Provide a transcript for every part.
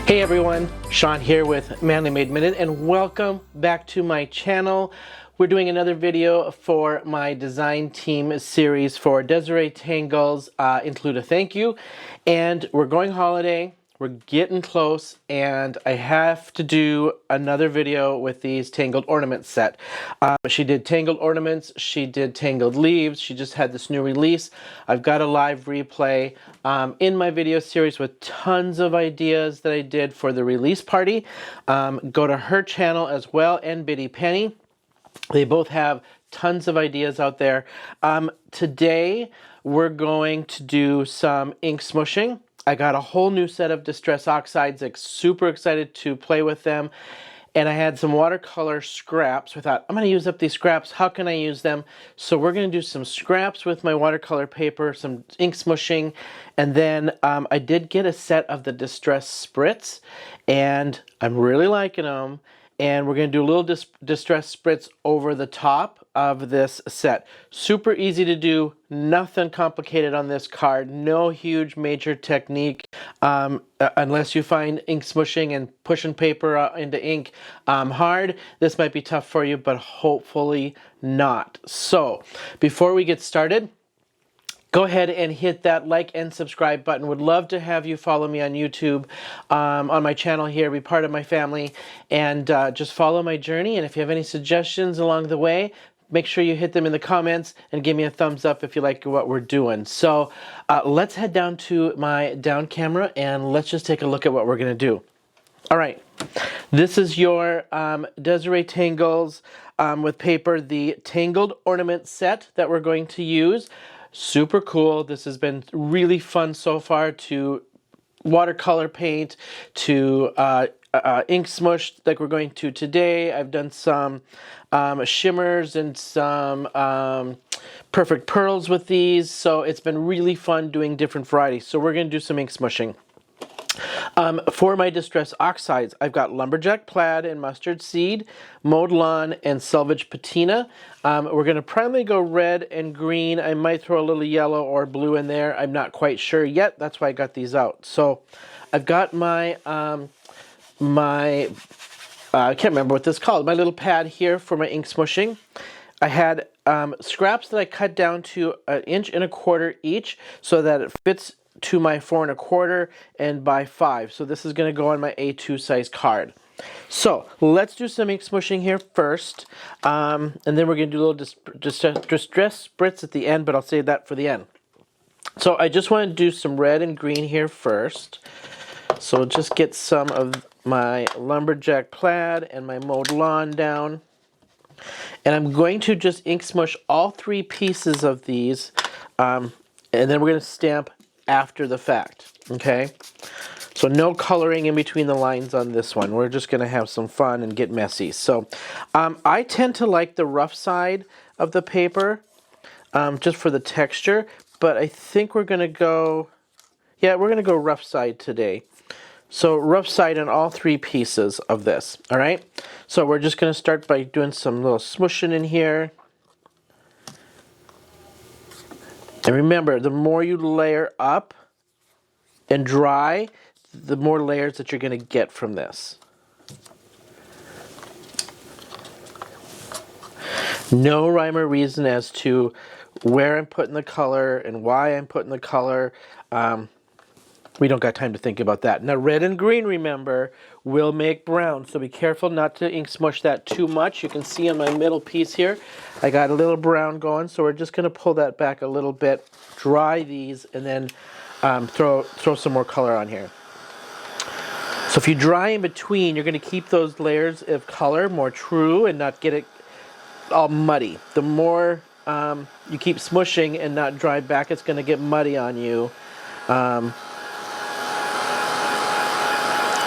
Hey everyone, Shawn here with Manly Made Minute, and welcome back to my channel. We're doing another video for my design team series for Desiree Tangles, Include a Thank You. And we're going holiday, we're getting close, and I have to do another video with these Tangled Ornaments set. She did Tangled Ornaments, she did Tangled Leaves, she just had this new release. I've got a live replay in my video series with tons of ideas that I did for the release party. Go to her channel as well, and Biddy Penny. They both have tons of ideas out there. Today we're going to do some ink smooshing. I got a whole new set of Distress Oxides. I'm super excited to play with them. And I had some watercolor scraps. I thought, I'm going to use up these scraps. How can I use them? So we're going to do some scraps with my watercolor paper, some ink smooshing. And then I did get a set of the Distress Spritz. And I'm really liking them. And we're going to do a little Distress Spritz over the top of this set. Super easy to do, nothing complicated on this card, no huge major technique, unless you find ink smooshing and pushing paper into ink hard. This might be tough for you, but hopefully not. So before we get started, go ahead and hit that like and subscribe button. Would love to have you follow me on YouTube, on my channel here, be part of my family, and just follow my journey. And if you have any suggestions along the way, make sure you hit them in the comments and give me a thumbs up if you like what we're doing. So let's head down to my down camera and let's just take a look at what we're going to do. All right, this is your Desiree Tangles with paper, the Tangled Ornaments Set that we're going to use. Super cool. This has been really fun so far to watercolor paint, to ink smush like we're going to today. I've done some shimmers and some perfect pearls with these. So it's been really fun doing different varieties. So we're going to do some ink smushing. For my Distress Oxides, I've got Lumberjack Plaid and Mustard Seed, Mowed Lawn, and Selvage Patina. We're going to primarily go red and green. I might throw a little yellow or blue in there. I'm not quite sure yet. That's why I got these out. So I've got my, I can't remember what this is called, my little pad here for my ink smushing. I had scraps that I cut down to 1.25 inches each so that it fits to my 4 1/4 and by 5. So this is going to go on my A2 size card. So let's do some ink smushing here first, and then we're going to do a little distress spritz at the end, but I'll save that for the end. So I just want to do some red and green here first. So just get some of my Lumberjack Plaid and my Mowed Lawn down. And I'm going to just ink smush all 3 pieces of these, and then we're going to stamp after the fact, okay? So no coloring in between the lines on this one. We're just going to have some fun and get messy. So I tend to like the rough side of the paper just for the texture, but I think we're going to go, yeah, we're going to go rough side today. So rough side on all 3 pieces of this, all right? So we're just going to start by doing some little smooshing in here. And remember, the more you layer up and dry, the more layers that you're going to get from this. No rhyme or reason as to where I'm putting the color and why I'm putting the color. We don't got time to think about that. Now, red and green, remember, will make brown. So be careful not to ink smush that too much. You can see on my middle piece here, I got a little brown going. So we're just going to pull that back a little bit, dry these, and then throw some more color on here. So if you dry in between, you're going to keep those layers of color more true and not get it all muddy. The more you keep smushing and not dry back, it's going to get muddy on you.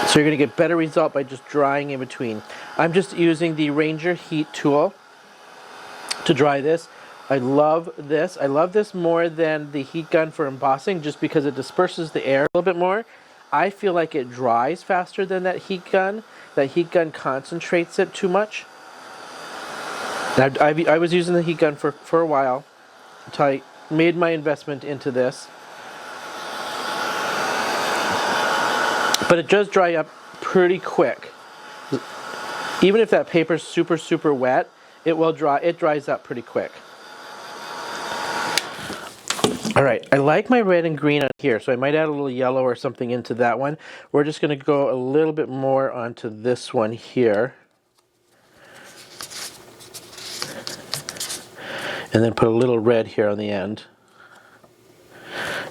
So you're going to get better result by just drying in between. I'm just using the Ranger Heat tool to dry this. I love this. I love this more than the heat gun for embossing just because it disperses the air a little bit more. I feel like it dries faster than that heat gun. That heat gun concentrates it too much. I was using the heat gun for a while until I made my investment into this. But it does dry up pretty quick. Even if that paper's super wet, it dries up pretty quick. All right, I like my red and green on here, so I might add a little yellow or something into that one. We're just going to go a little bit more onto this one here. And then put a little red here on the end.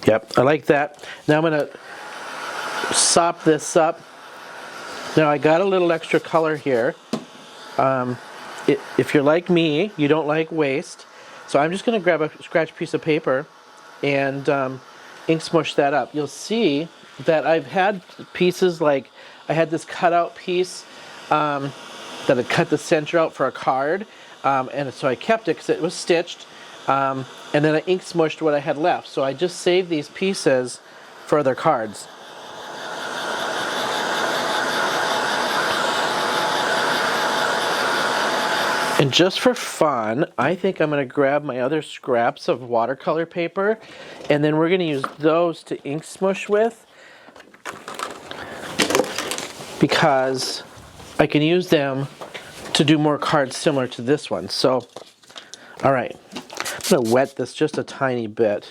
Yep, I like that. Now I'm going to sop this up. Now I got a little extra color here. If you're like me, you don't like waste. So I'm just going to grab a scratch piece of paper and ink smush that up. You'll see that I've had pieces like, I had this cutout piece that I cut the center out for a card. And so I kept it because it was stitched. And then I ink smushed what I had left. So I just saved these pieces for other cards. And just for fun, I think I'm going to grab my other scraps of watercolor paper, and then we're going to use those to ink smush with, because I can use them to do more cards similar to this one. So, all right, I'm going to wet this just a tiny bit.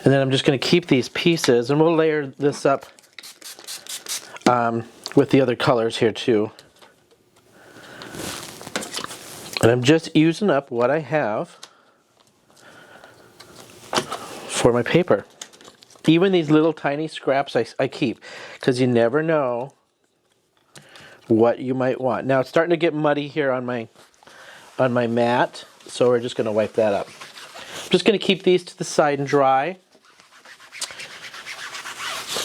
And then I'm just going to keep these pieces, and we'll layer this up with the other colors here too. And I'm just using up what I have for my paper. Even these little tiny scraps I keep, because you never know what you might want. Now it's starting to get muddy here on my mat, so we're just going to wipe that up. I'm just going to keep these to the side and dry.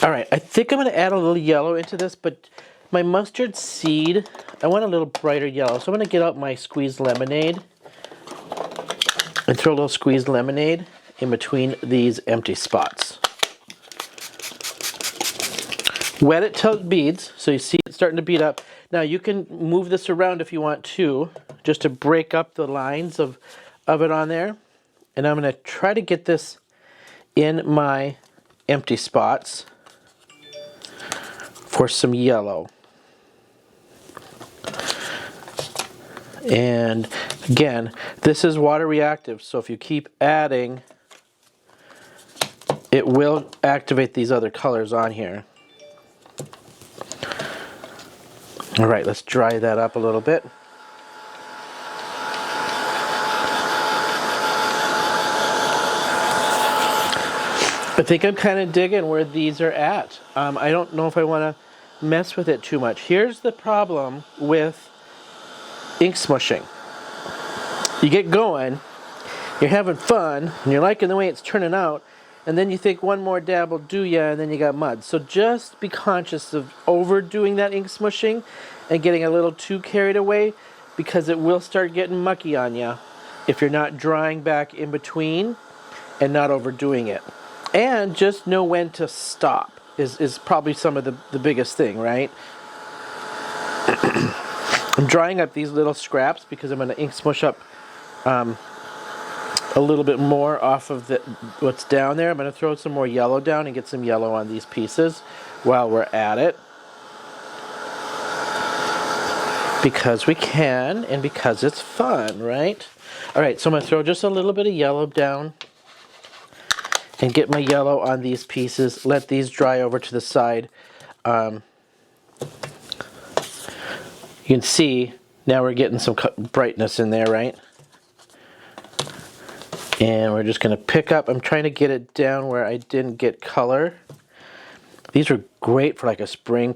All right, I think I'm going to add a little yellow into this, but my mustard seed, I want a little brighter yellow. So I'm going to get out my squeezed lemonade and throw a little squeezed lemonade in between these empty spots. Wet it till it beads, so you see it starting to bead up. Now you can move this around if you want to, just to break up the lines of it on there. And I'm going to try to get this in my empty spots for some yellow. And again, this is water reactive, so if you keep adding, it will activate these other colors on here. All right, let's dry that up a little bit. I think I'm kind of digging where these are at. I don't know if I want to mess with it too much. Here's the problem with ink smushing. You get going, you're having fun, and you're liking the way it's turning out, and then you think one more dab will do ya, and then you got mud. So just be conscious of overdoing that ink smushing and getting a little too carried away, because it will start getting mucky on you if you're not drying back in between and not overdoing it. And just know when to stop is probably some of the biggest thing, right? I'm drying up these little scraps because I'm going to ink smush up a little bit more off of what's down there. I'm going to throw some more yellow down and get some yellow on these pieces while we're at it. Because we can, and because it's fun, right? All right, so I'm going to throw just a little bit of yellow down and get my yellow on these pieces. Let these dry over to the side. You can see now we're getting some brightness in there, right? And we're just going to pick up. I'm trying to get it down where I didn't get color. These are great for like a spring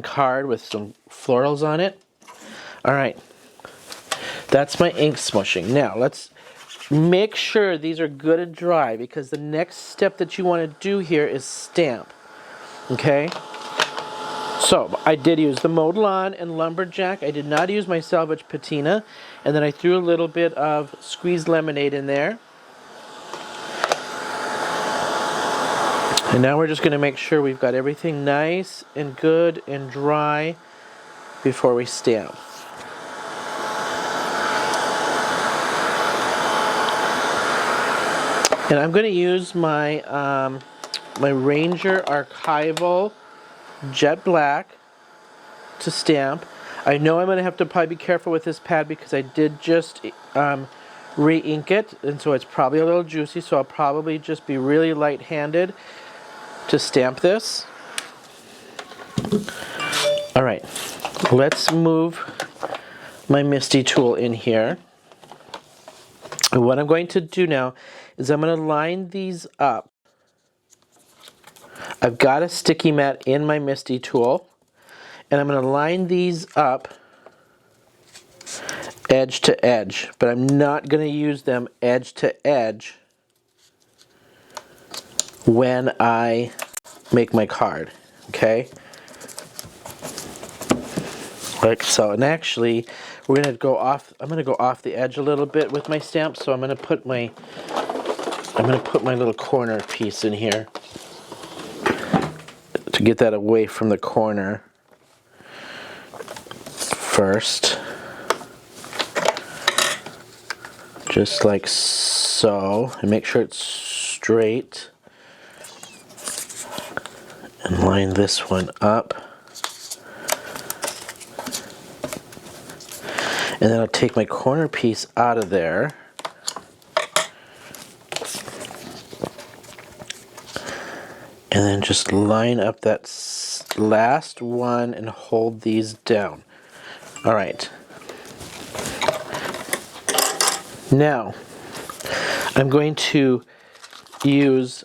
card with some florals on it. All right, that's my ink smushing. Now let's make sure these are good and dry, because the next step that you want to do here is stamp. Okay? So I did use the Modelon and Lumberjack. I did not use my Salvage Patina. And then I threw a little bit of squeezed lemonade in there. And now we're just going to make sure we've got everything nice and good and dry before we stamp. And I'm going to use my my Ranger Archival Jet Black to stamp. I know I'm going to have to probably be careful with this pad because I did just re-ink it, and so it's probably a little juicy, so I'll probably just be really light-handed to stamp this. Alright, let's move my MISTI tool in here. And what I'm going to do now is I'm going to line these up. I've got a sticky mat in my MISTI tool, and I'm going to line these up edge to edge, but I'm not going to use them edge to edge when I make my card, okay? Like so. And actually, we're going to go off, I'm going to go off the edge a little bit with my stamp, so I'm going to put my little corner piece in here to get that away from the corner first. Just like so, and make sure it's straight. And line this one up. And then I'll take my corner piece out of there. And then just line up that last one and hold these down. All right. Now, I'm going to use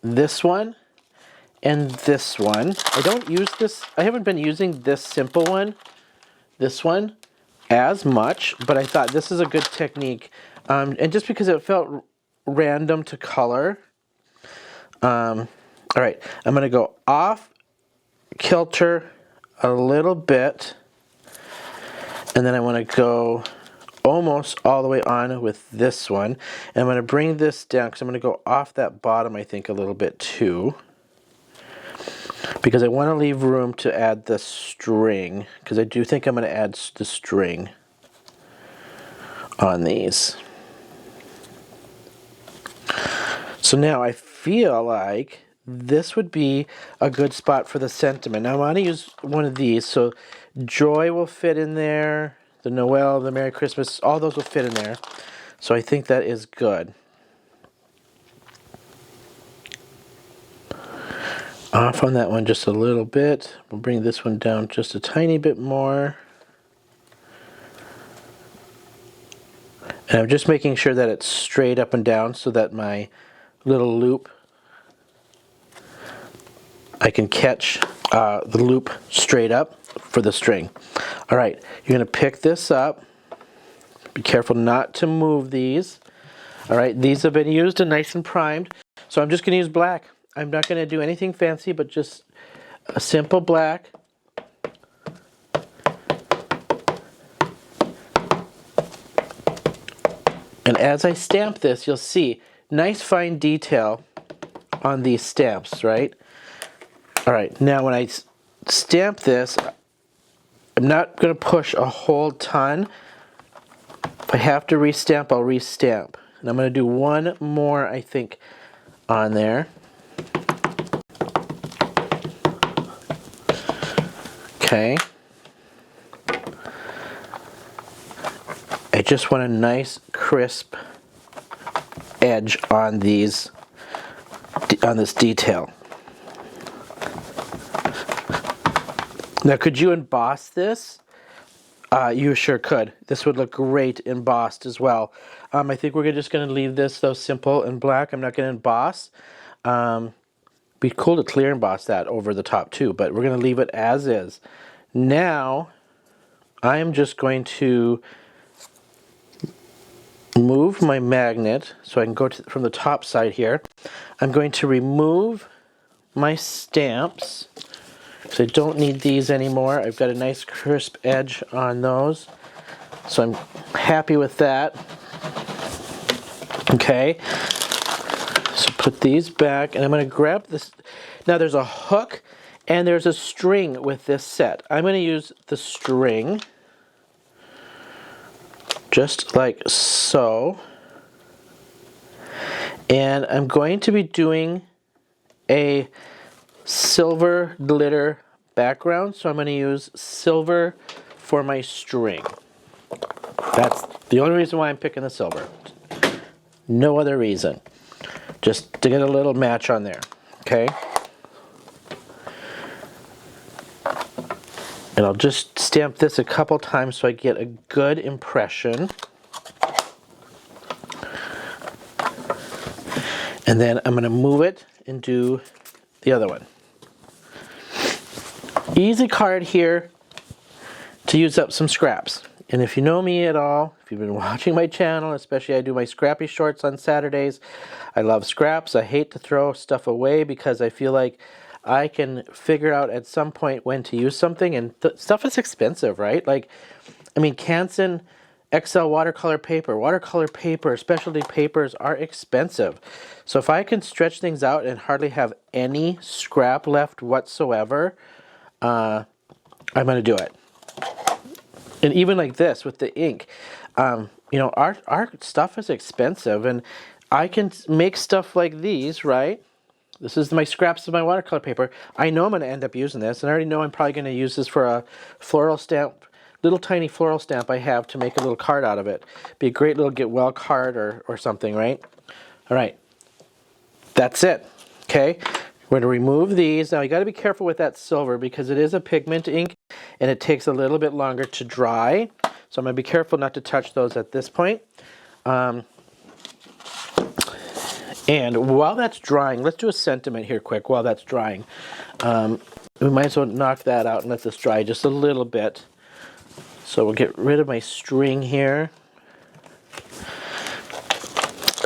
this one and this one. I don't use this, I haven't been using this simple one, this one, as much, but I thought this is a good technique. And just because it felt random to color. All right, I'm going to go off kilter a little bit, and then I want to go almost all the way on with this one. And I'm going to bring this down because I'm going to go off that bottom, I think, a little bit too, because I want to leave room to add the string, because I do think I'm going to add the string on these. So now I feel like this would be a good spot for the sentiment. Now I want to use one of these, so Joy will fit in there, the Noel, the Merry Christmas, all those will fit in there. So I think that is good. Off on that one just a little bit. We'll bring this one down just a tiny bit more. And I'm just making sure that it's straight up and down so that my little loop, I can catch the loop straight up for the string. All right, you're going to pick this up. Be careful not to move these. All right, these have been used and nice and primed. So I'm just going to use black. I'm not going to do anything fancy, but just a simple black. And as I stamp this, you'll see nice fine detail on these stamps, right? All right, now when I stamp this, I'm not going to push a whole ton. If I have to restamp, I'll restamp. And I'm going to do one more, I think, on there. Okay. I just want a nice crisp edge on these, on this detail. Now, could you emboss this? You sure could. This would look great embossed as well. I think we're just going to leave this though simple and black. I'm not going to emboss. Be cool to clear emboss that over the top too, but we're going to leave it as is. Now, I am just going to move my magnet so I can go from the top side here. I'm going to remove my stamps. So I don't need these anymore. I've got a nice crisp edge on those. So I'm happy with that. Okay. So put these back, and I'm going to grab this. Now there's a hook and there's a string with this set. I'm going to use the string just like so. And I'm going to be doing a silver glitter background, so I'm going to use silver for my string. That's the only reason why I'm picking the silver. No other reason. Just to get a little match on there. Okay? And I'll just stamp this a couple times so I get a good impression. And then I'm going to move it and do the other one. Easy card here to use up some scraps. And if you know me at all, if you've been watching my channel, especially I do my scrappy shorts on Saturdays, I love scraps. I hate to throw stuff away because I feel like I can figure out at some point when to use something, and stuff is expensive, right? Like, I mean, Canson XL watercolor paper, specialty papers are expensive. So if I can stretch things out and hardly have any scrap left whatsoever, I'm going to do it. And even like this with the ink, you know, our stuff is expensive, and I can make stuff like these, right? This is my scraps of my watercolor paper. I know I'm going to end up using this, and I already know I'm probably going to use this for a floral stamp, little tiny floral stamp I have to make a little card out of it. Be a great little get well card or something, right? All right, that's it. Okay, we're going to remove these. Now you got to be careful with that silver because it is a pigment ink, and it takes a little bit longer to dry. So I'm going to be careful not to touch those at this point. And while that's drying, let's do a sentiment here quick while that's drying. We might as well knock that out and let this dry just a little bit. So we'll get rid of my string here.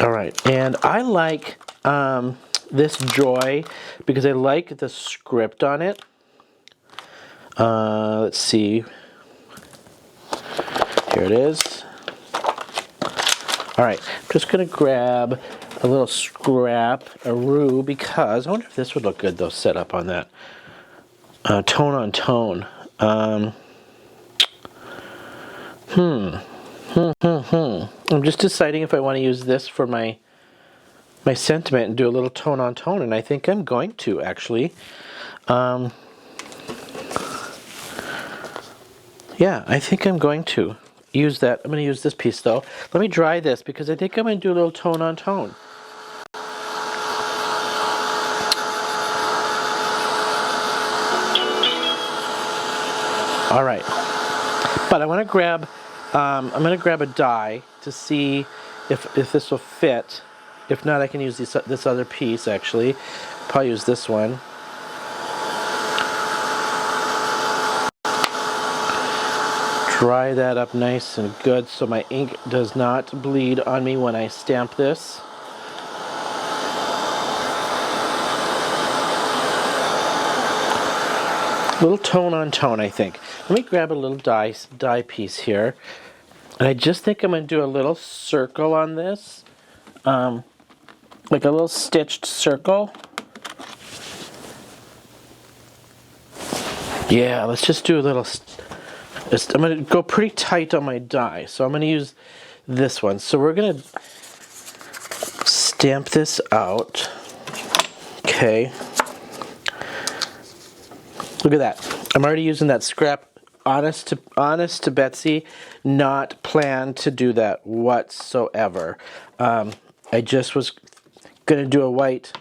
All right, and I like this Joy because I like the script on it. Let's see. Here it is. All right, I'm just gonna grab a little scrap, a roux, because I wonder if this would look good though set up on that. Tone on tone. I'm just deciding if I want to use this for my sentiment and do a little tone on tone, and I think I'm going to actually. Yeah, I think I'm going to use that. I'm going to use this piece though. Let me dry this because I think I'm going to do a little tone on tone. All right, but I want to grab, I'm going to grab a die to see if this will fit. If not, I can use this other piece actually. Probably use this one. Dry that up nice and good so my ink does not bleed on me when I stamp this. Little tone on tone, I think. Let me grab a little die piece here. And I just think I'm going to do a little circle on this. Like a little stitched circle. Yeah, let's just do a little... I'm going to go pretty tight on my die. So I'm going to use this one. So we're going to stamp this out. Okay. Look at that. I'm already using that scrap. Honest to Betsy, not planned to do that whatsoever. I just was going to do a white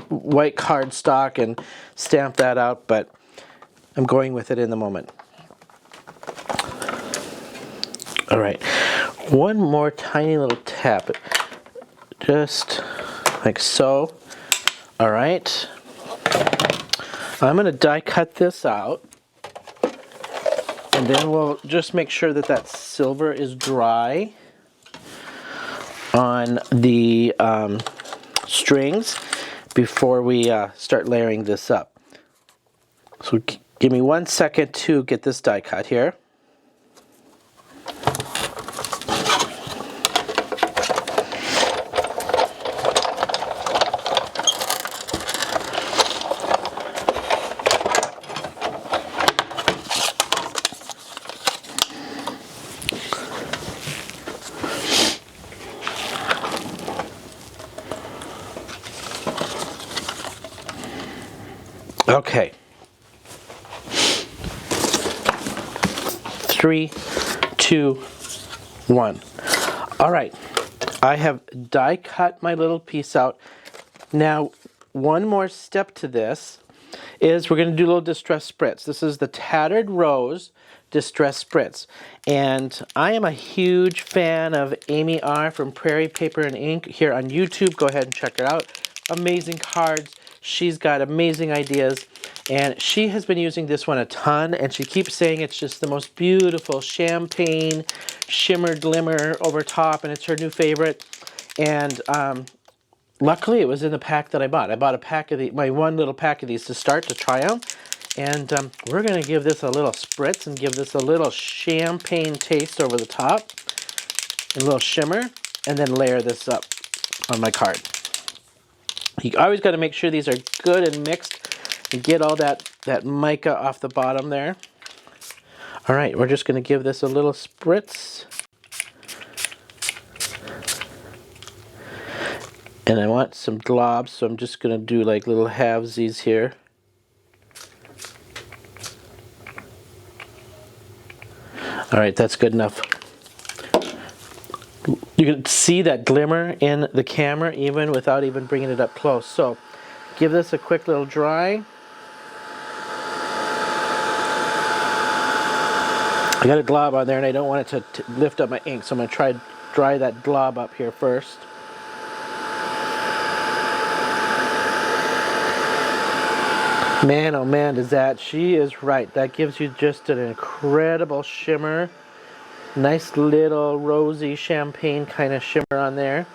cardstock and stamp that out, but I'm going with it in the moment. All right, one more tiny little tap, just like so. All right. I'm going to die cut this out, and then we'll just make sure that that silver is dry on the strings before we start layering this up. So give me 1 second to get this die cut here. Okay. 3, 2, 1. All right. I have die cut my little piece out. Now, one more step to this is we're going to do a little distress spritz. This is the Tattered Rose Distress Spritz. And I am a huge fan of Amy R. from Prairie Paper and Ink here on YouTube. Go ahead and check her out. Amazing cards. She's got amazing ideas. And she has been using this one a ton, and she keeps saying it's just the most beautiful champagne shimmer glimmer over top, and it's her new favorite. And luckily it was in the pack that I bought. I bought a pack of my one little pack of these to start to try them. And we're going to give this a little spritz and give this a little champagne taste over the top. And a little shimmer. And then layer this up on my card. You always got to make sure these are good and mixed. And get all that mica off the bottom there. All right, we're just going to give this a little spritz. And I want some globs, so I'm just going to do like little halvesies here. All right, that's good enough. You can see that glimmer in the camera even without even bringing it up close. So give this a quick little dry. I got a glob on there and I don't want it to lift up my ink, so I'm going to try to dry that glob up here first. Man, oh man, does that. She is right. That gives you just an incredible shimmer. Nice little rosy champagne kind of shimmer on there.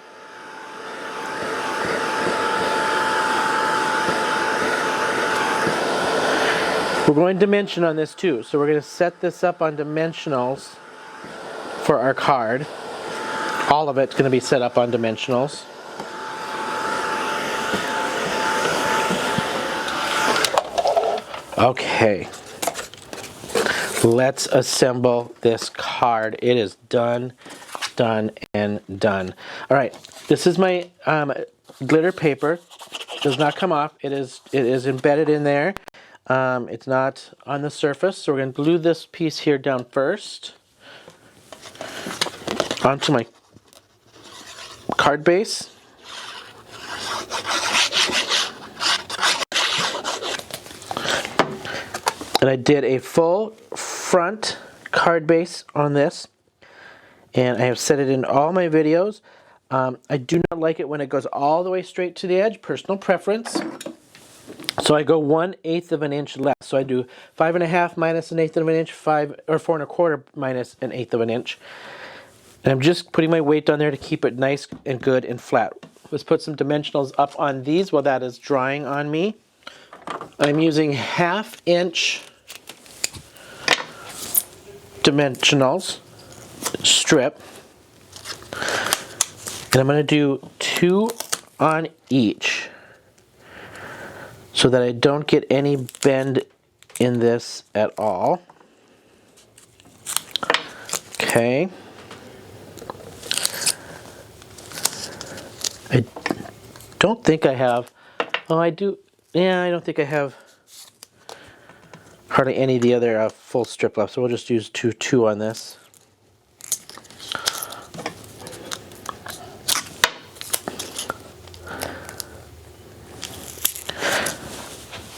We're going dimension on this too, so we're going to set this up on dimensionals for our card. All of it's going to be set up on dimensionals. Okay, let's assemble this card. It is done, done, and done. All right, this is my glitter paper. It does not come off. It is embedded in there. It's not on the surface, so we're going to glue this piece here down first onto my card base. And I did a full front card base on this, and I have set it in all my videos. I do not like it when it goes all the way straight to the edge, personal preference. So I go 1/8 of an inch less. So I do 5.5 minus 1/8 of an inch, 4 1/4 minus 1/8 of an inch. And I'm just putting my weight on there to keep it nice and good and flat. Let's put some dimensionals up on these while that is drying on me. I'm using 1/2 inch dimensionals strip. And I'm going to do 2 on each, so that I don't get any bend in this at all. Okay. I don't think I have, oh I do, yeah, I don't think I have hardly any of the other full strip left, so we'll just use 2 on this.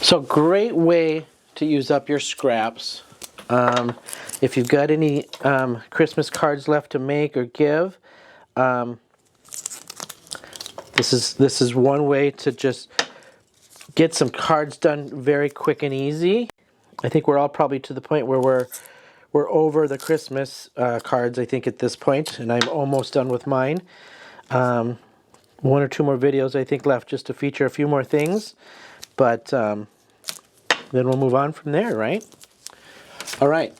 So great way to use up your scraps. If you've got any Christmas cards left to make or give, this is one way to just get some cards done very quick and easy. I think we're all probably to the point where we're over the Christmas cards, I think, at this point, and I'm almost done with mine. 1 or 2 more videos I think left just to feature a few more things, but then we'll move on from there, right? All right.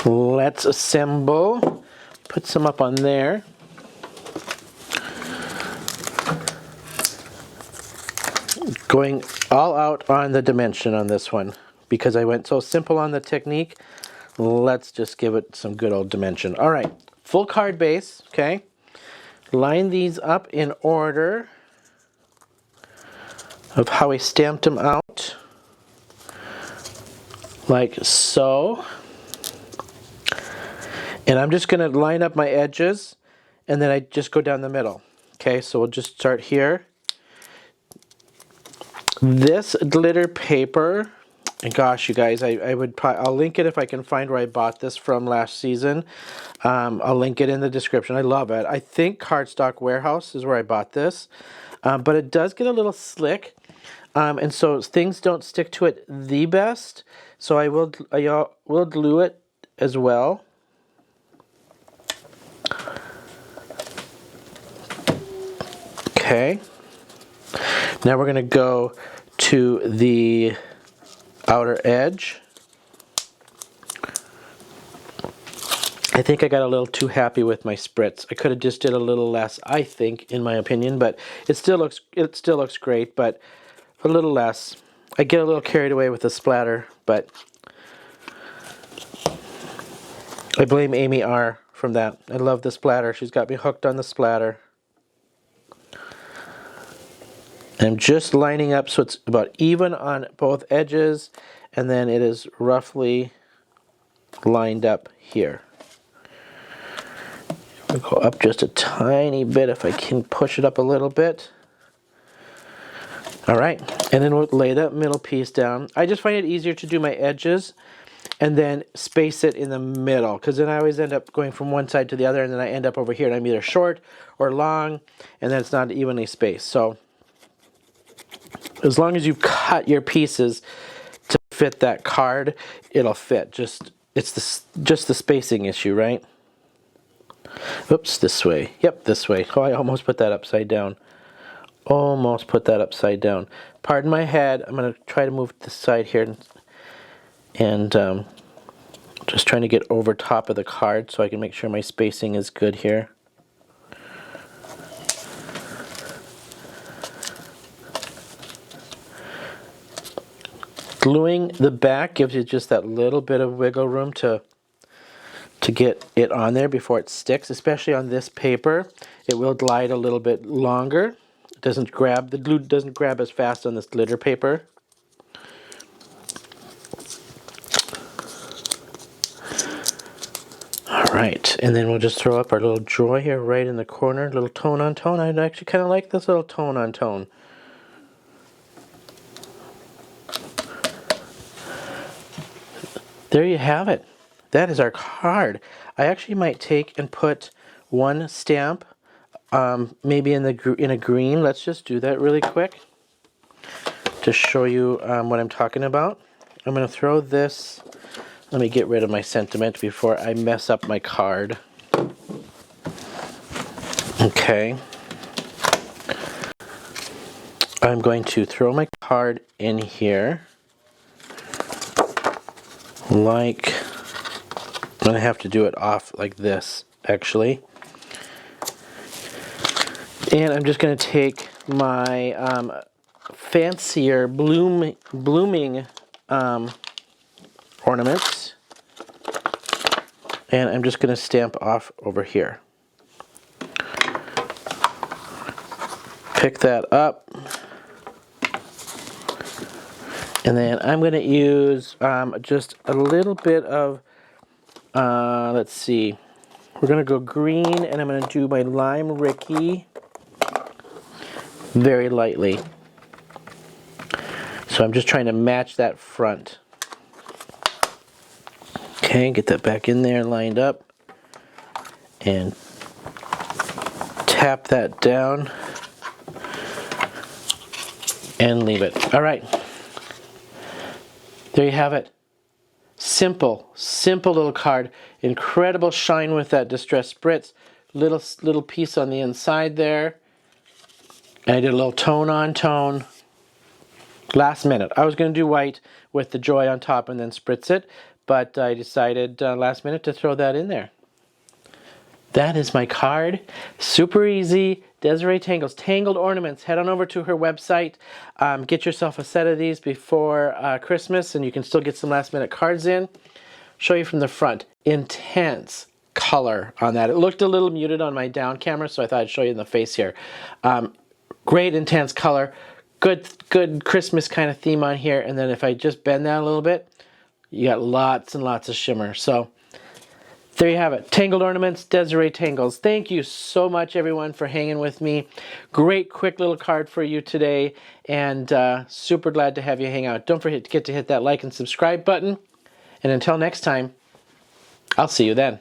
Let's assemble. Put some up on there. Going all out on the dimension on this one because I went so simple on the technique. Let's just give it some good old dimension. All right, full card base, okay? Line these up in order. of how I stamped them out, like so. And I'm just going to line up my edges, and then I just go down the middle. Okay, so we'll just start here. This glitter paper, and gosh, you guys, I'll link it if I can find where I bought this from last season. I'll link it in the description. I love it. I think Cardstock Warehouse is where I bought this, but it does get a little slick, and so things don't stick to it the best. So I will glue it as well. Okay. Now we're going to go to the outer edge. I think I got a little too happy with my spritz. I could have just did a little less, I think, in my opinion, but it still looks great, but a little less. I get a little carried away with the splatter, but I blame Amy R from that. I love the splatter. She's got me hooked on the splatter. I'm just lining up so it's about even on both edges, and then it is roughly lined up here. I'll go up just a tiny bit if I can push it up a little bit. All right, and then we'll lay that middle piece down. I just find it easier to do my edges and then space it in the middle, because then I always end up going from one side to the other, and then I end up over here and I'm either short or long, and then it's not evenly spaced. So as long as you cut your pieces to fit that card, it'll fit. It's just the spacing issue, right? Oops, this way. Yep, this way. Oh, I almost put that upside down. Almost put that upside down. Pardon my head. I'm going to try to move this side here, and just trying to get over top of the card so I can make sure my spacing is good here. Gluing the back gives you just that little bit of wiggle room to get it on there before it sticks, especially on this paper. It will glide a little bit longer. It doesn't grab, the glue doesn't grab as fast on this glitter paper. All right, and then we'll just throw up our little joy here right in the corner, little tone on tone. I actually kind of like this little tone on tone. There you have it. That is our card. I actually might take and put one stamp, maybe in a green. Let's just do that really quick to show you what I'm talking about. I'm going to throw this. Let me get rid of my sentiment before I mess up my card. Okay. I'm going to throw my card in here. Like, I'm going to have to do it off like this, actually. And I'm just going to take my fancier blooming ornaments, and I'm just going to stamp off over here. Pick that up. And then I'm going to use just a little bit of, let's see, we're going to go green, and I'm going to do my Lime Ricky very lightly. So I'm just trying to match that front. Okay, get that back in there, lined up, and tap that down, and leave it. All right. There you have it. Simple little card. Incredible shine with that distressed spritz. Little piece on the inside there. And I did a little tone on tone. Last minute. I was going to do white with the joy on top and then spritz it, but I decided last minute to throw that in there. That is my card. Super easy. Desiree Tangles, Tangled Ornaments. Head on over to her website. Get yourself a set of these before Christmas, and you can still get some last minute cards in. Show you from the front. Intense color on that. It looked a little muted on my down camera, so I thought I'd show you in the face here. Great intense color. good Christmas kind of theme on here. And then if I just bend that a little bit, you got lots and lots of shimmer. So there you have it. Tangled Ornaments, Desiree Tangles. Thank you so much, everyone, for hanging with me. Great, quick little card for you today. And super glad to have you hang out. Don't forget to hit that like and subscribe button. And until next time, I'll see you then.